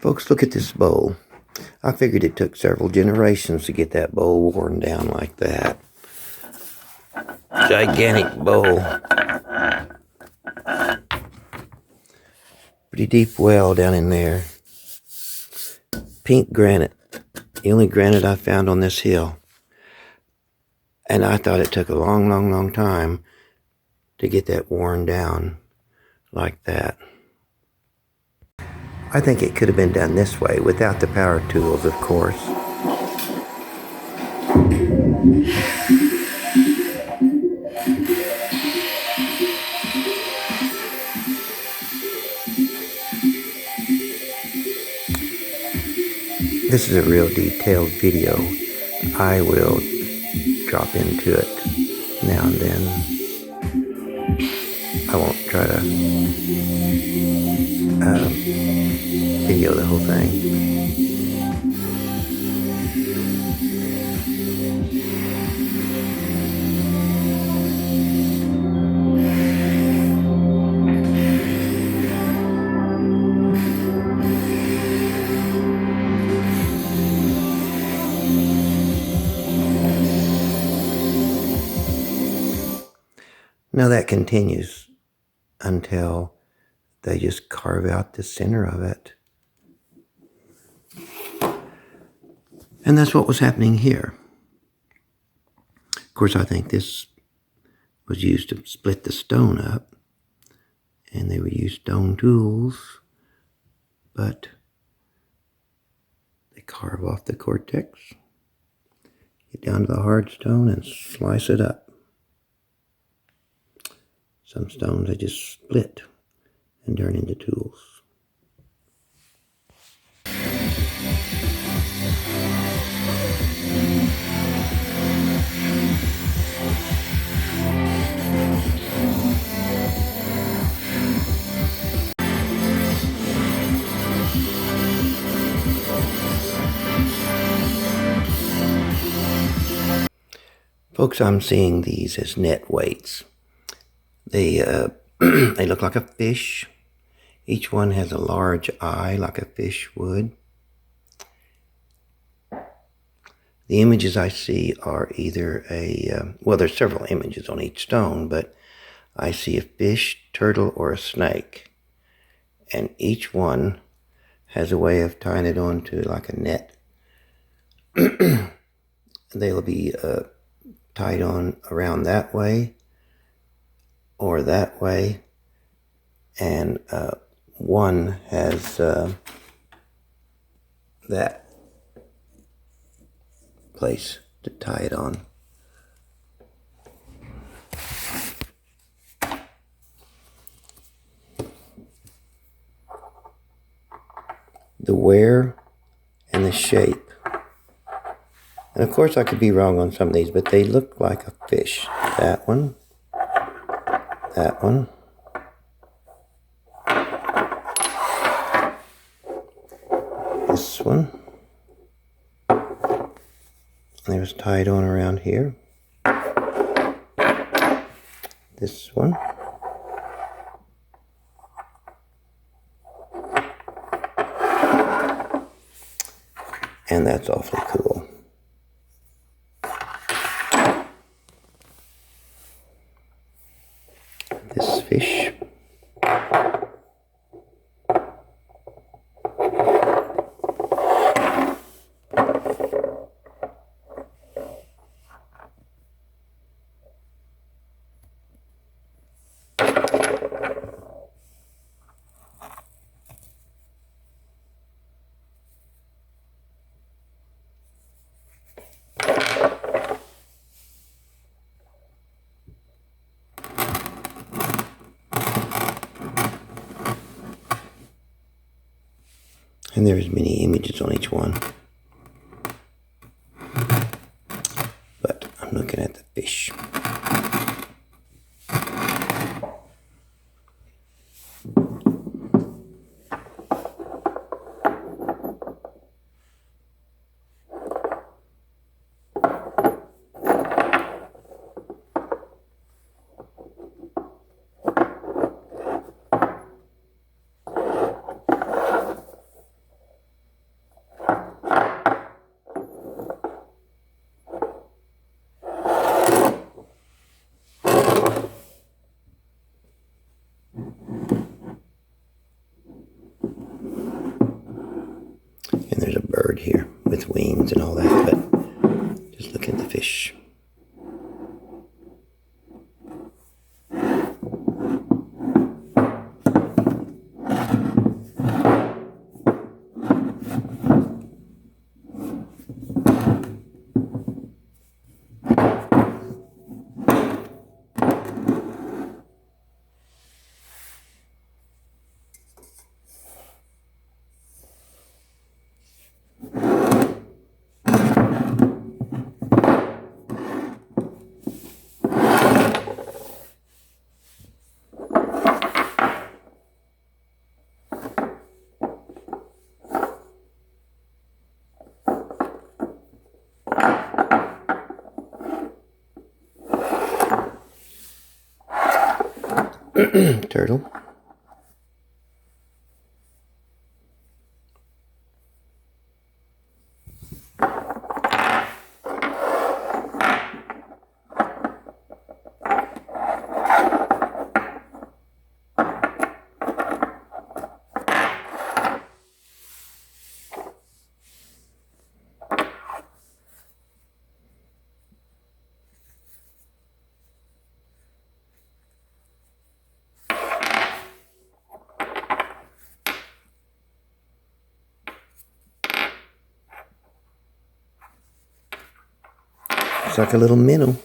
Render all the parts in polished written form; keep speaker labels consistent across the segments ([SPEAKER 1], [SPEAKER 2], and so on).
[SPEAKER 1] Folks, look at this bowl. I figured it took several generations to get that bowl worn down like that. Gigantic bowl. Pretty deep well down in there. Pink granite. The only granite I found on this hill. And I thought it took a long time to get that worn down like that. I think it could have been done this way without the power tools, of course. This is a real detailed video. I will drop into it now and then. I won't try to video the whole thing. Now that continues until they just carve out the center of it. And that's what was happening here. Of course, I think this was used to split the stone up, and they would use stone tools, but they carve off the cortex, get down to the hard stone, and slice it up. Some stones they just split and turn into tools. Folks, I'm seeing these as net weights. They they look like a fish. Each one has a large eye like a fish would. The images I see are either well, there's several images on each stone, but I see a fish, turtle, or a snake. And each one has a way of tying it onto like a net. They'll be tied on around that way or that way, and one has that place to tie it on. The wear and the shape. And of course I could be wrong on some of these, but they look like a fish. That one. That one. This one. And it was tied on around here. This one. And that's awfully cool. This fish. And there's many images on each one. But I'm looking at the fish. there's a bird here with wings and all that, but just look at the fish. Turtle. It's like a little minnow.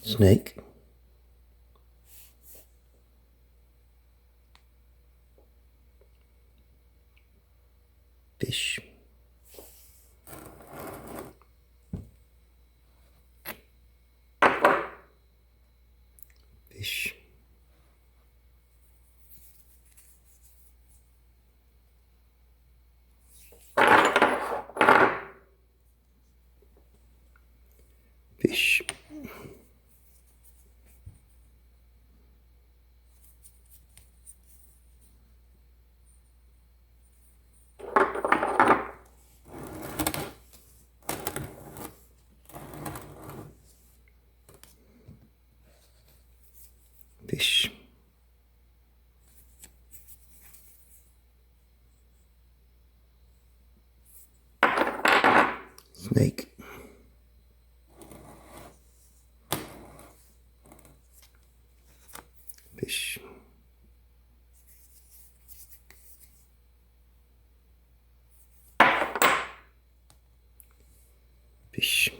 [SPEAKER 1] Snake. Fish. Fish. Fish. Fish. Snake. Fish. Fish.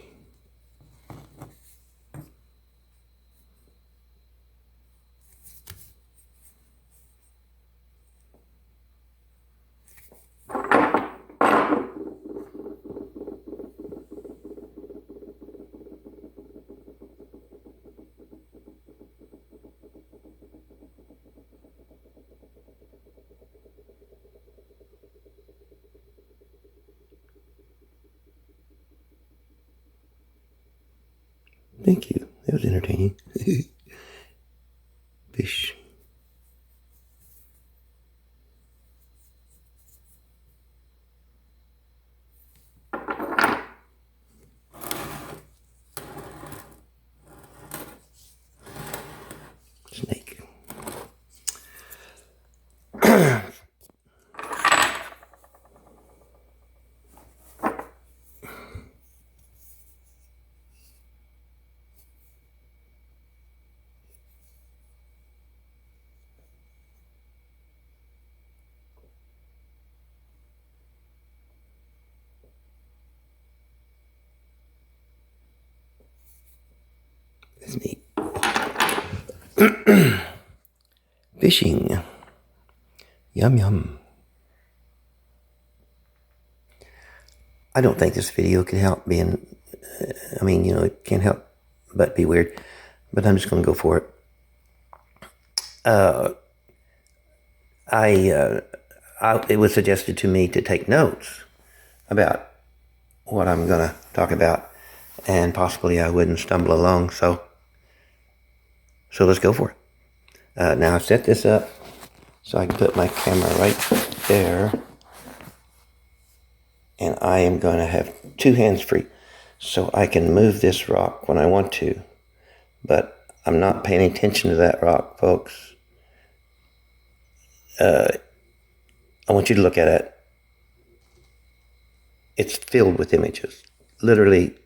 [SPEAKER 1] Thank you. That was entertaining. Fish. Snake. That's neat. Fishing. Yum yum. I don't think this video could help being, it can't help but be weird. but I'm just going to go for it. It was suggested to me to take notes about what I'm going to talk about, and possibly I wouldn't stumble along. So let's go for it. Now I've set this up so I can put my camera right there, and I am going to have two hands free, so I can move this rock when I want to. But I'm not paying attention to that rock, folks. I want you to look at it. It's filled with images. Literally,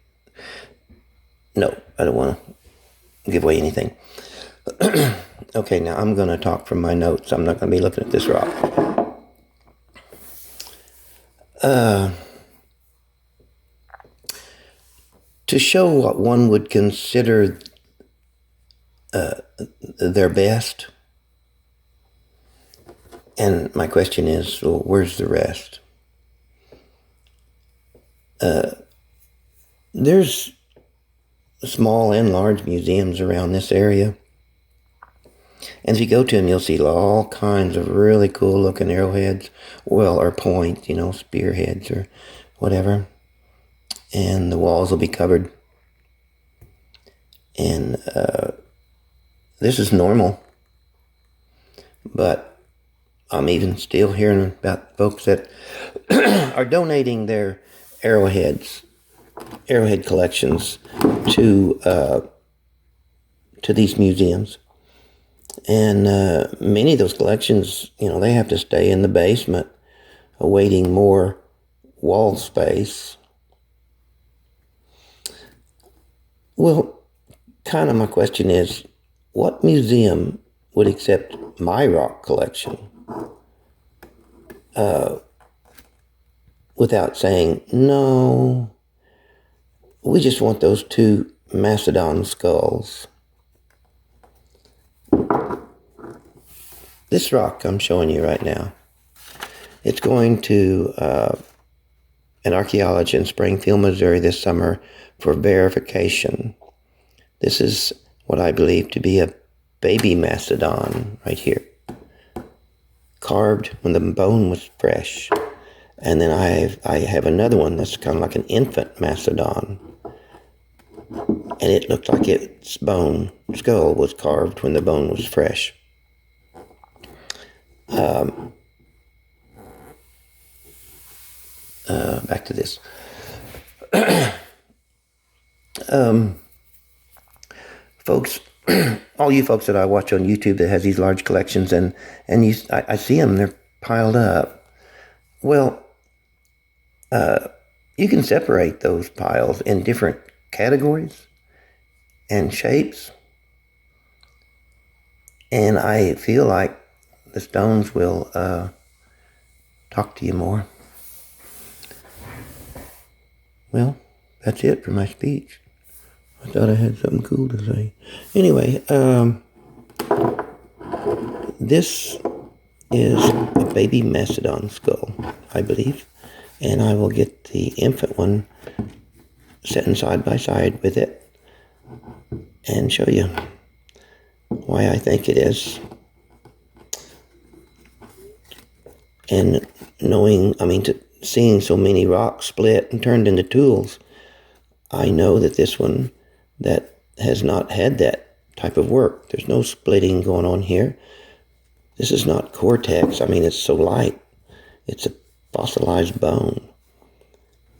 [SPEAKER 1] no, I don't want to give away anything. Okay, now I'm going to talk from my notes. I'm not going to be looking at this rock. To show what one would consider their best, and my question is, well, where's the rest? There's small and large museums around this area. And if you go to them, you'll see all kinds of really cool looking arrowheads, or points, spearheads or whatever. And the walls will be covered. And this is normal. But I'm even still hearing about folks that are donating their arrowhead collections to these museums. And many of those collections, they have to stay in the basement awaiting more wall space. Well, kind of my question is, what museum would accept my rock collection without saying, no, we just want those two mastodon skulls? This rock I'm showing you right now, it's going to an archaeologist in Springfield, Missouri this summer for verification. This is what I believe to be a baby mastodon right here, carved when the bone was fresh. And then I have another one that's kind of like an infant mastodon, and it looked like its skull was carved when the bone was fresh. Back to this. Folks, all you folks that I watch on YouTube that has these large collections, and I see them, they're piled up. Well, you can separate those piles in different categories and shapes, and I feel like the stones will talk to you more. Well, that's it for my speech. I thought I had something cool to say. Anyway, this is a baby mastodon skull, I believe. And I will get the infant one sitting side by side with it and show you why I think it is. And seeing so many rocks split and turned into tools, I know that this one that has not had that type of work. There's no splitting going on here. This is not cortex. It's so light. It's a fossilized bone.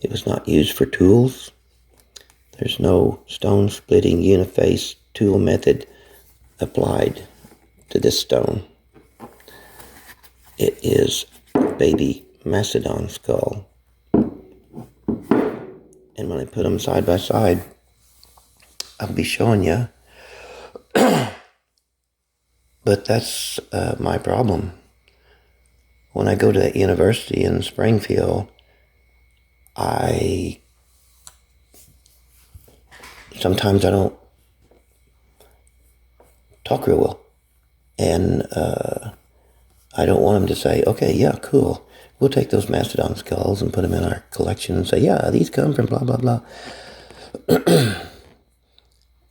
[SPEAKER 1] It was not used for tools. There's no stone splitting uniface tool method applied to this stone. It is a baby mastodon skull. And when I put them side by side, I'll be showing you. But that's my problem. When I go to that university in Springfield, sometimes I don't talk real well. And I don't want them to say, okay, yeah, cool. We'll take those mastodon skulls and put them in our collection and say, yeah, these come from blah, blah, blah.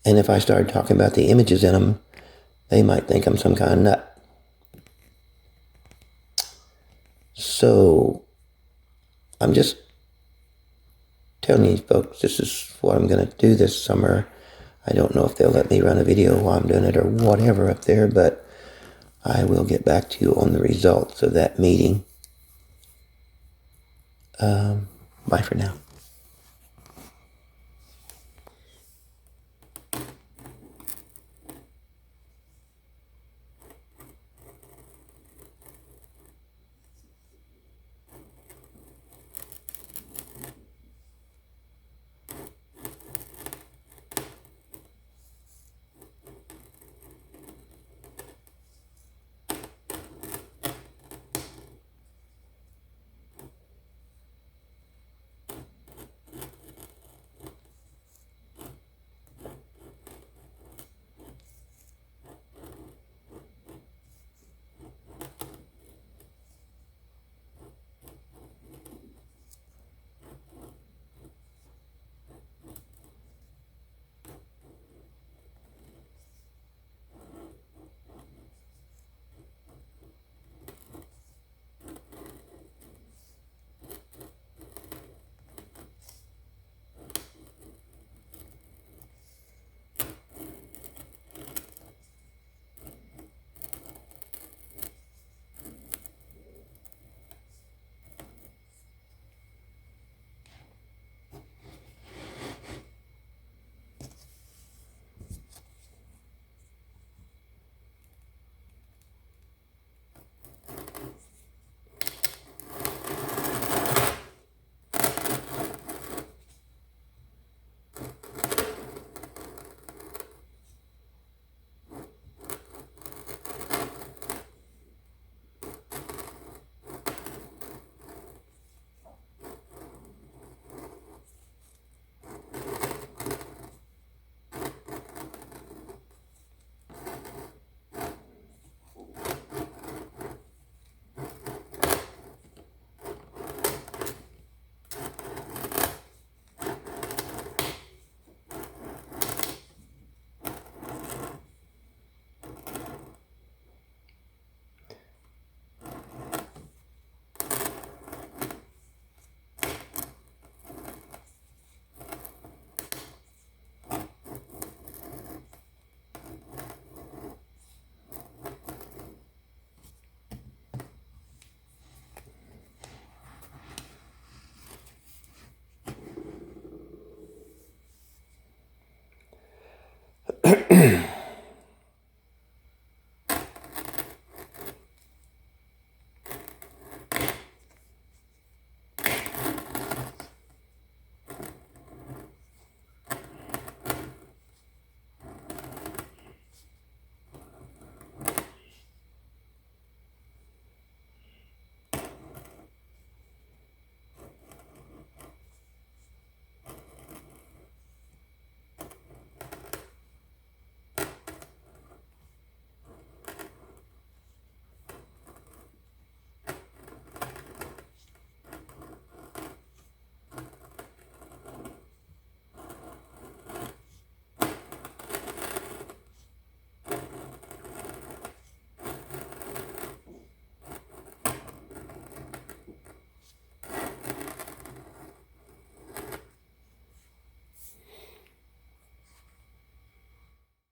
[SPEAKER 1] And if I started talking about the images in them, they might think I'm some kind of nut. So I'm just telling you folks, this is what I'm going to do this summer. I don't know if they'll let me run a video while I'm doing it or whatever up there, but I will get back to you on the results of that meeting. Bye for now.